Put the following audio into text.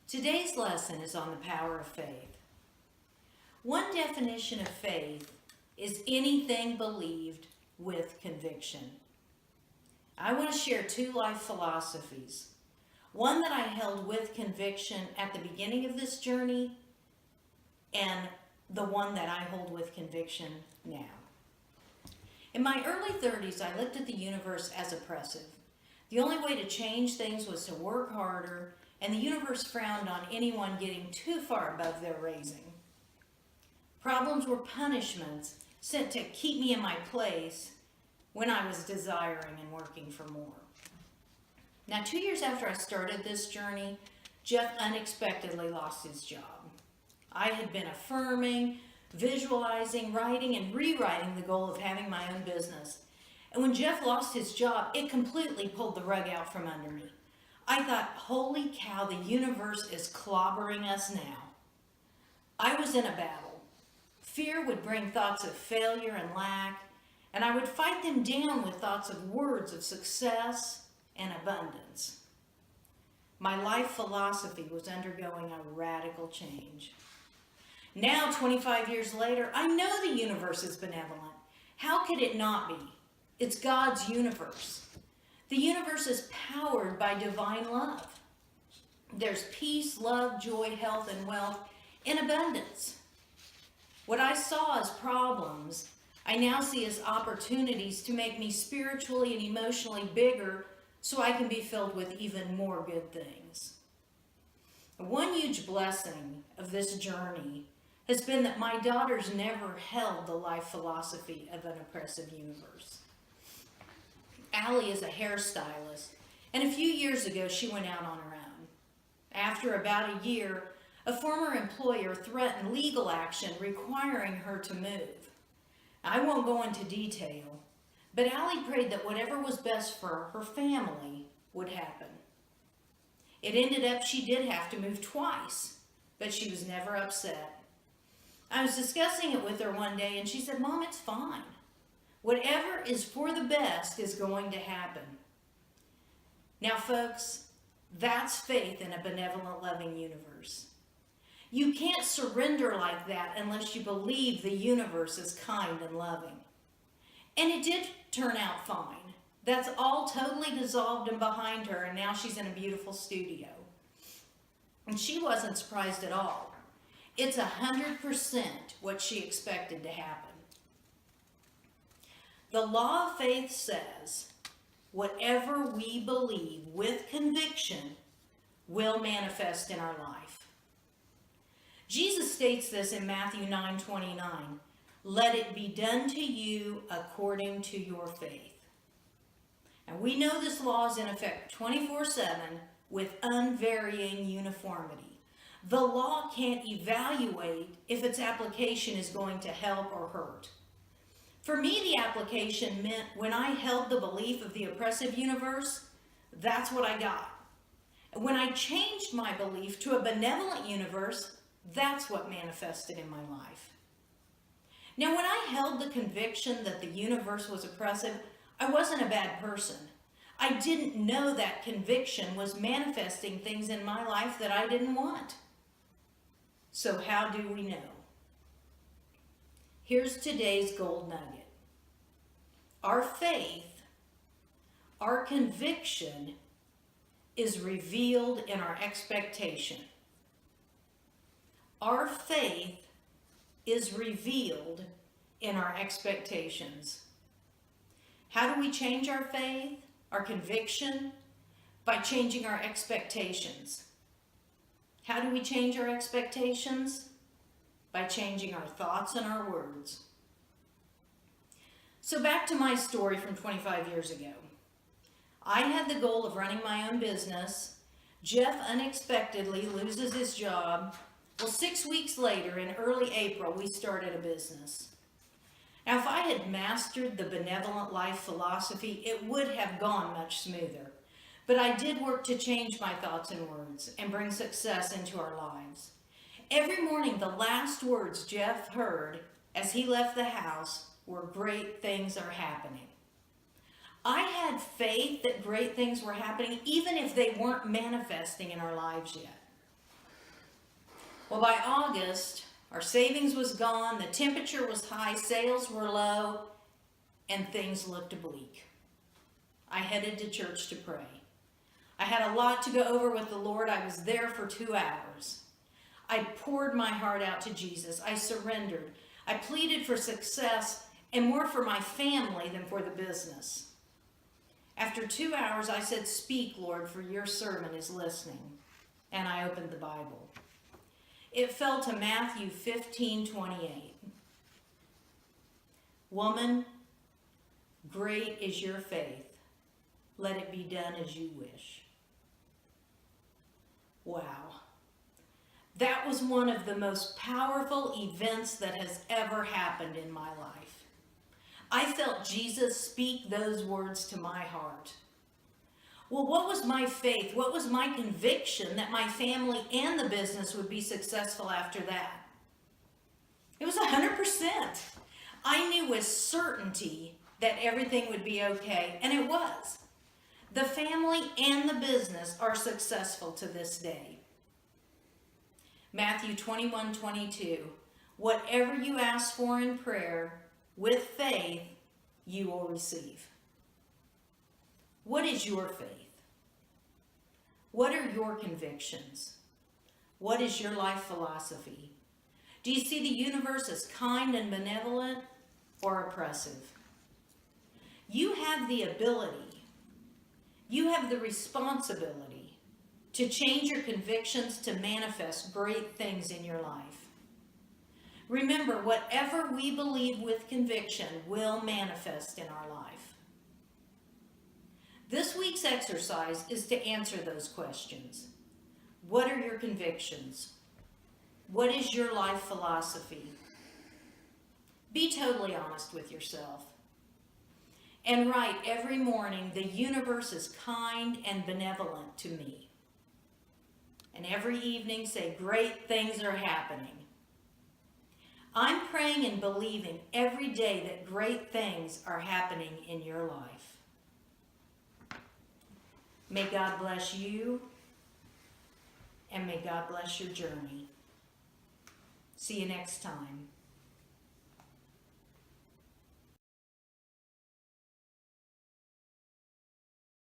Today's lesson is on the power of faith. One definition of faith is anything believed with conviction. I want to share two life philosophies. One that I held with conviction at the beginning of this journey, and the one that I hold with conviction now. In my early 30s, I looked at the universe as oppressive. The only way to change things was to work harder, and the universe frowned on anyone getting too far above their raising. Problems were punishments sent to keep me in my place when I was desiring and working for more. Now, 2 years after I started this journey, Jeff unexpectedly lost his job. I had been affirming, visualizing, writing, and rewriting the goal of having my own business. And when Jeff lost his job, it completely pulled the rug out from under me. I thought, holy cow, the universe is clobbering us now. I was in a battle. Fear would bring thoughts of failure and lack, and I would fight them down with thoughts of words of success and abundance. My life philosophy was undergoing a radical change. Now, 25 years later, I know the universe is benevolent. How could it not be? It's God's universe. The universe is powered by divine love. There's peace, love, joy, health, and wealth in abundance. What I saw as problems, I now see as opportunities to make me spiritually and emotionally bigger so I can be filled with even more good things. One huge blessing of this journey has been that my daughters never held the life philosophy of an oppressive universe. Allie is a hairstylist, and a few years ago she went out on her own. After about a year, a former employer threatened legal action requiring her to move. I won't go into detail, but Allie prayed that whatever was best for her family would happen. It ended up she did have to move twice, but she was never upset. I was discussing it with her one day, and she said, "Mom, it's fine. Whatever is for the best is going to happen." Now, folks, that's faith in a benevolent, loving universe. You can't surrender like that unless you believe the universe is kind and loving. And it did turn out fine. That's all totally dissolved and behind her, and now she's in a beautiful studio. And she wasn't surprised at all. It's 100% what she expected to happen. The law of faith says, whatever we believe with conviction will manifest in our life. Jesus states this in Matthew 9:29. Let it be done to you according to your faith. And we know this law is in effect 24/7 with unvarying uniformity. The law can't evaluate if its application is going to help or hurt. For me, the application meant when I held the belief of the oppressive universe, that's what I got. And when I changed my belief to a benevolent universe, that's what manifested in my life. Now, when I held the conviction that the universe was oppressive, I wasn't a bad person. I didn't know that conviction was manifesting things in my life that I didn't want. So how do we know? Here's today's gold nugget. Our faith, our conviction is revealed in our expectation. Our faith is revealed in our expectations. How do we change our faith, our conviction? By changing our expectations. How do we change our expectations? By changing our thoughts and our words. So back to my story from 25 years ago. I had the goal of running my own business. Jeff unexpectedly loses his job. Well, 6 weeks later, in early April, we started a business. Now, if I had mastered the benevolent life philosophy, it would have gone much smoother. But I did work to change my thoughts and words and bring success into our lives. Every morning, the last words Jeff heard as he left the house were, "Great things are happening." I had faith that great things were happening, even if they weren't manifesting in our lives yet. Well, by August, our savings was gone, the temperature was high, sales were low, and things looked bleak. I headed to church to pray. I had a lot to go over with the Lord. I was there for 2 hours. I poured my heart out to Jesus. I surrendered. I pleaded for success and more for my family than for the business. After 2 hours, I said, "Speak, Lord, for your servant is listening." And I opened the Bible. It fell to Matthew 15:28. "Woman, great is your faith. Let it be done as you wish." Wow. That was one of the most powerful events that has ever happened in my life. I felt Jesus speak those words to my heart. Well, what was my faith? What was my conviction that my family and the business would be successful after that? It was 100%. I knew with certainty that everything would be okay, and it was. The family and the business are successful to this day. Matthew 21:22, "Whatever you ask for in prayer, with faith, you will receive." What is your faith? What are your convictions? What is your life philosophy? Do you see the universe as kind and benevolent or oppressive? You have the ability, you have the responsibility to change your convictions to manifest great things in your life. Remember, whatever we believe with conviction will manifest in our life. This week's exercise is to answer those questions. What are your convictions? What is your life philosophy? Be totally honest with yourself. And write every morning, "The universe is kind and benevolent to me." And every evening say, "Great things are happening." I'm praying and believing every day that great things are happening in your life. May God bless you, and may God bless your journey. See you next time.